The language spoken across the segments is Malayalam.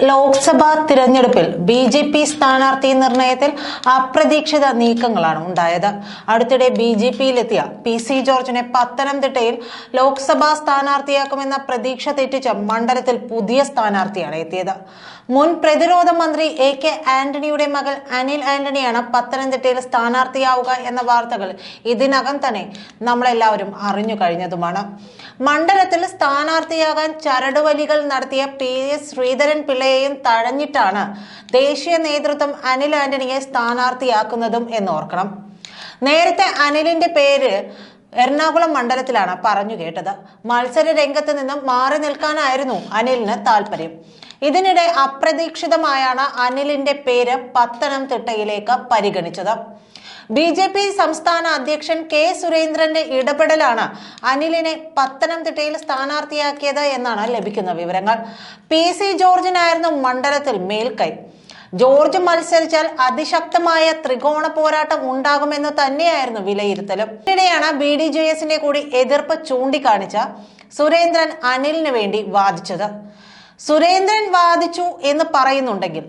ലോക്സഭാ തിരഞ്ഞെടുപ്പിൽ ബി.ജെ.പി. സ്ഥാനാർത്ഥി നിർണയത്തിൽ അപ്രതീക്ഷിത നീക്കങ്ങളാണ് ഉണ്ടായത്. അടുത്തിടെ ബി.ജെ.പിയിലെത്തിയ പി.സി. ജോർജിനെ പത്തനംതിട്ടയിൽ ലോക്സഭാ സ്ഥാനാർത്ഥിയാക്കുമെന്ന പ്രതീക്ഷ തെറ്റിച്ച് മണ്ഡലത്തിൽ പുതിയ സ്ഥാനാർത്ഥിയാണ് എത്തിയത്. മുൻ പ്രതിരോധ മന്ത്രി എ.കെ. ആന്റണിയുടെ മകൾ അനിൽ ആന്റണിയാണ് പത്തനംതിട്ടയിൽ സ്ഥാനാർത്ഥിയാവുക എന്ന വാർത്തകൾ ഇതിനകം തന്നെ നമ്മളെല്ലാവരും അറിഞ്ഞു കഴിഞ്ഞതുമാണ്. മണ്ഡലത്തിൽ സ്ഥാനാർത്ഥിയാകാൻ ചരടുവലികൾ നടത്തിയ പി.എസ്. ശ്രീധരൻ പിള്ളയെയും തഴഞ്ഞിട്ടാണ് ദേശീയ നേതൃത്വം അനിൽ ആന്റണിയെ സ്ഥാനാർത്ഥിയാക്കുന്നതും എന്നോർക്കണം. നേരത്തെ അനിലിന്റെ പേര് എറണാകുളം മണ്ഡലത്തിലാണ് പറഞ്ഞു കേട്ടത്. മത്സര രംഗത്ത് നിന്നും മാറി നിൽക്കാനായിരുന്നു അനിലിന് താല്പര്യം. ഇതിനിടെ അപ്രതീക്ഷിതമായാണ് അനിലിന്റെ പേര് പത്തനംതിട്ടയിലേക്ക് പരിഗണിച്ചത്. ബി.ജെ.പി. സംസ്ഥാന അധ്യക്ഷൻ കെ സുരേന്ദ്രന്റെ ഇടപെടലാണ് അനിലിനെ പത്തനംതിട്ടയിൽ സ്ഥാനാർത്ഥിയാക്കിയത് എന്നാണ് ലഭിക്കുന്ന വിവരങ്ങൾ. പി.സി. ജോർജിനായിരുന്നു മണ്ഡലത്തിൽ മേൽക്കൈ. ജോർജ് മത്സരിച്ചാൽ അതിശക്തമായ ത്രികോണ പോരാട്ടം ഉണ്ടാകുമെന്ന് തന്നെയായിരുന്നു വിലയിരുത്തലും. ഇതിനിടെയാണ് ബി.ഡി.ജെ.എസിന്റെ കൂടി എതിർപ്പ് ചൂണ്ടിക്കാണിച്ച സുരേന്ദ്രൻ അനിലിന് വേണ്ടി വാദിച്ചത്. സുരേന്ദ്രൻ വാദിച്ചു എന്ന് പറയുന്നുണ്ടെങ്കിൽ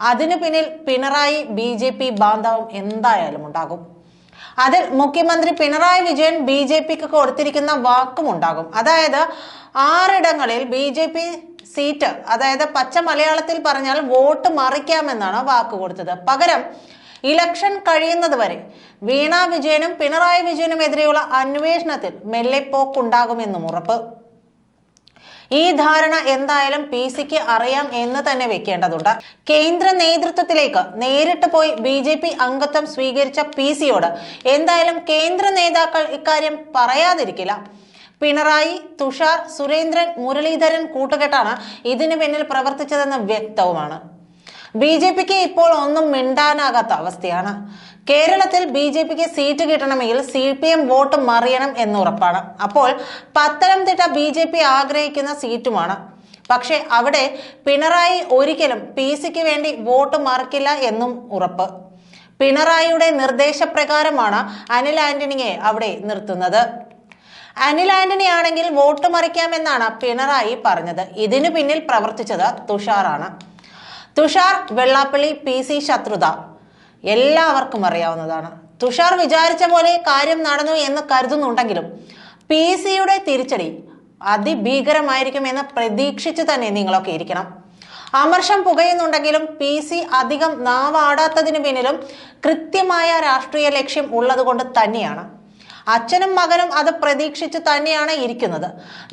അതിനു പിന്നിൽ പിണറായി ബി.ജെ.പി. ബാന്ധവം എന്തായാലും ഉണ്ടാകും. അതിൽ മുഖ്യമന്ത്രി പിണറായി വിജയൻ ബി.ജെ.പിക്ക് കൊടുത്തിരിക്കുന്ന വാക്കും ഉണ്ടാകും. അതായത് 6 ഇടങ്ങളിൽ ബി.ജെ.പി. സീറ്റ്, അതായത് പച്ച മലയാളത്തിൽ പറഞ്ഞാൽ വോട്ട് മറിക്കാമെന്നാണ് വാക്ക് കൊടുത്തത്. പകരം ഇലക്ഷൻ കഴിയുന്നത് വരെ വീണ വിജയനും പിണറായി വിജയനുമെതിരെയുള്ള അന്വേഷണത്തിൽ മെല്ലെപ്പോക്കുണ്ടാകുമെന്നും ഉറപ്പ്. ഈ ധാരണ എന്തായാലും പി.സിക്ക് അറിയാം എന്ന് തന്നെ വെക്കേണ്ടതുണ്ട്. കേന്ദ്ര നേതൃത്വത്തിലേക്ക് നേരിട്ട് പോയി ബി.ജെ.പി. അംഗത്വം സ്വീകരിച്ച പി.സിയോട് എന്തായാലും കേന്ദ്ര നേതാക്കൾ ഇക്കാര്യം പറയാതിരിക്കില്ല. പിണറായി, തുഷാർ, സുരേന്ദ്രൻ, മുരളീധരൻ കൂട്ടുകെട്ടാണ് ഇതിനു പിന്നിൽ പ്രവർത്തിച്ചതെന്ന് വ്യക്തവുമാണ്. ബി.ജെ.പിക്ക് ഇപ്പോൾ ഒന്നും മിണ്ടാനാകാത്ത അവസ്ഥയാണ്. കേരളത്തിൽ ബി.ജെ.പിക്ക് സീറ്റ് കിട്ടണമെങ്കിൽ CPM വോട്ട് മറിയണം എന്നുറപ്പാണ്. അപ്പോൾ പത്തനംതിട്ട ബി.ജെ.പി. ആഗ്രഹിക്കുന്ന സീറ്റുമാണ്. പക്ഷെ അവിടെ പിണറായി ഒരിക്കലും പി.സിക്ക് വേണ്ടി വോട്ട് മറിക്കില്ല എന്നും ഉറപ്പ്. പിണറായിയുടെ നിർദ്ദേശപ്രകാരമാണ് അനിൽ ആന്റണിയെ അവിടെ നിർത്തുന്നത്. അനിൽ ആന്റണി ആണെങ്കിൽ വോട്ട് മറിക്കാമെന്നാണ് പിണറായി പറഞ്ഞത്. ഇതിനു പിന്നിൽ പ്രവർത്തിച്ചത് തുഷാറാണ്. തുഷാർ വെള്ളാപ്പള്ളി പി.സി. ശത്രുത എല്ലാവർക്കും അറിയാവുന്നതാണ്. തുഷാർ വിചാരിച്ച പോലെ കാര്യം നടന്നു എന്ന് കരുതുന്നുണ്ടെങ്കിലും പി.സിയുടെ തിരിച്ചടി അതിഭീകരമായിരിക്കും എന്ന് പ്രതീക്ഷിച്ചു തന്നെ നിങ്ങളൊക്കെ ഇരിക്കണം. അമർഷം പുകയുന്നുണ്ടെങ്കിലും പി.സി. അധികം നാവാടാത്തതിന് പിന്നിലും കൃത്യമായ രാഷ്ട്രീയ ലക്ഷ്യം ഉള്ളത് കൊണ്ട് തന്നെയാണ്. അച്ഛനും മകനും അത് പ്രതീക്ഷിച്ചു തന്നെയാണ് ഇരിക്കുന്നത്.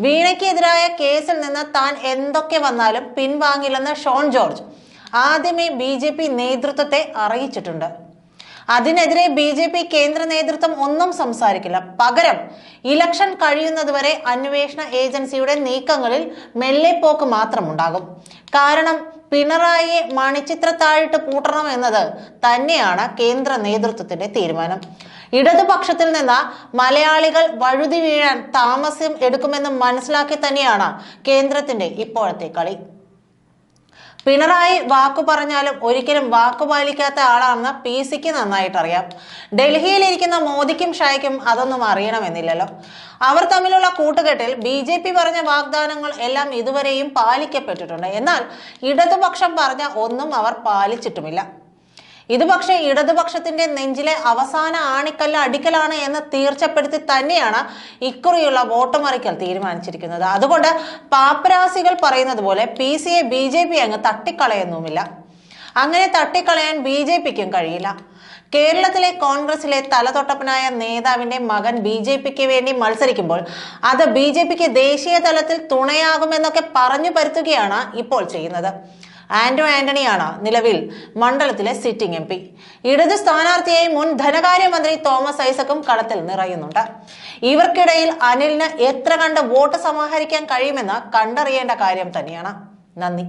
വീണയ്ക്കെതിരായ കേസിൽ നിന്ന് താൻ എന്തൊക്കെ വന്നാലും പിൻവാങ്ങില്ലെന്ന് ഷോൺ ജോർജ് ആദ്യമേ ബി.ജെ.പി. നേതൃത്വത്തെ അറിയിച്ചിട്ടുണ്ട്. അതിനെതിരെ ബി.ജെ.പി. കേന്ദ്ര നേതൃത്വം ഒന്നും സംസാരിക്കില്ല. പകരം ഇലക്ഷൻ കഴിയുന്നതുവരെ അന്വേഷണ ഏജൻസിയുടെ നീക്കങ്ങളിൽ മെല്ലെപ്പോക്ക് മാത്രമുണ്ടാകും. കാരണം പിണറായിയെ മണിച്ചിത്രത്താഴിട്ട് പൂട്ടണം എന്നത് തന്നെയാണ് കേന്ദ്ര നേതൃത്വത്തിന്റെ തീരുമാനം. ഇടതുപക്ഷത്തിൽ നിന്ന് മലയാളികൾ വഴുതി വീഴാൻ താമസം എടുക്കുമെന്ന് മനസ്സിലാക്കി തന്നെയാണ് കേന്ദ്രത്തിന്റെ ഇപ്പോഴത്തെ കളി. പിണറായി വാക്കു പറഞ്ഞാലും ഒരിക്കലും വാക്കു പാലിക്കാത്ത ആളാണെന്ന് പി.സിക്ക് നന്നായിട്ട് അറിയാം. ഡൽഹിയിലിരിക്കുന്ന മോദിക്കും ഷായ്ക്കും അതൊന്നും അറിയണമെന്നില്ലല്ലോ. അവർ തമ്മിലുള്ള കൂട്ടുകെട്ടിൽ ബി.ജെ.പി. പറഞ്ഞ വാഗ്ദാനങ്ങൾ എല്ലാം ഇതുവരെയും പാലിക്കപ്പെട്ടിട്ടുണ്ട്. എന്നാൽ ഇടതുപക്ഷം പറഞ്ഞ ഒന്നും അവർ പാലിച്ചിട്ടുമില്ല. ഇത് പക്ഷേ ഇടതുപക്ഷത്തിന്റെ നെഞ്ചിലെ അവസാന ആണിക്കല്ല് അടിക്കലാണ് എന്ന് തീർച്ചപ്പെടുത്തി തന്നെയാണ് ഇക്കുറിയുള്ള വോട്ട് മറിക്കൽ തീരുമാനിച്ചിരിക്കുന്നത്. അതുകൊണ്ട് പാപ്പരാസികൾ പറയുന്നത് പോലെ പി.സിയെ ബി.ജെ.പി. അങ്ങ് തട്ടിക്കളയൊന്നുമില്ല. അങ്ങനെ തട്ടിക്കളയാൻ ബി.ജെ.പിക്കും കഴിയില്ല. കേരളത്തിലെ കോൺഗ്രസിലെ തലതൊട്ടപ്പനായ നേതാവിന്റെ മകൻ ബി.ജെ.പിക്ക് വേണ്ടി മത്സരിക്കുമ്പോൾ അത് ബി.ജെ.പിക്ക് ദേശീയ തലത്തിൽ തുണയാകുമെന്നൊക്കെ പറഞ്ഞു പരുത്തുകയാണ് ഇപ്പോൾ ചെയ്യുന്നത്. ആന്റണിയാണ് നിലവിൽ മണ്ഡലത്തിലെ സിറ്റിംഗ് MP. ഇടത് സ്ഥാനാർത്ഥിയായി മുൻ ധനകാര്യമന്ത്രി തോമസ് ഐസക്കും കളത്തിൽ നിറയുന്നുണ്ട്. ഇവർക്കിടയിൽ അനിലിന് എത്ര കണ്ട് വോട്ട് സമാഹരിക്കാൻ കഴിയുമെന്ന് കണ്ടറിയേണ്ട കാര്യം തന്നെയാണ്. നന്ദി.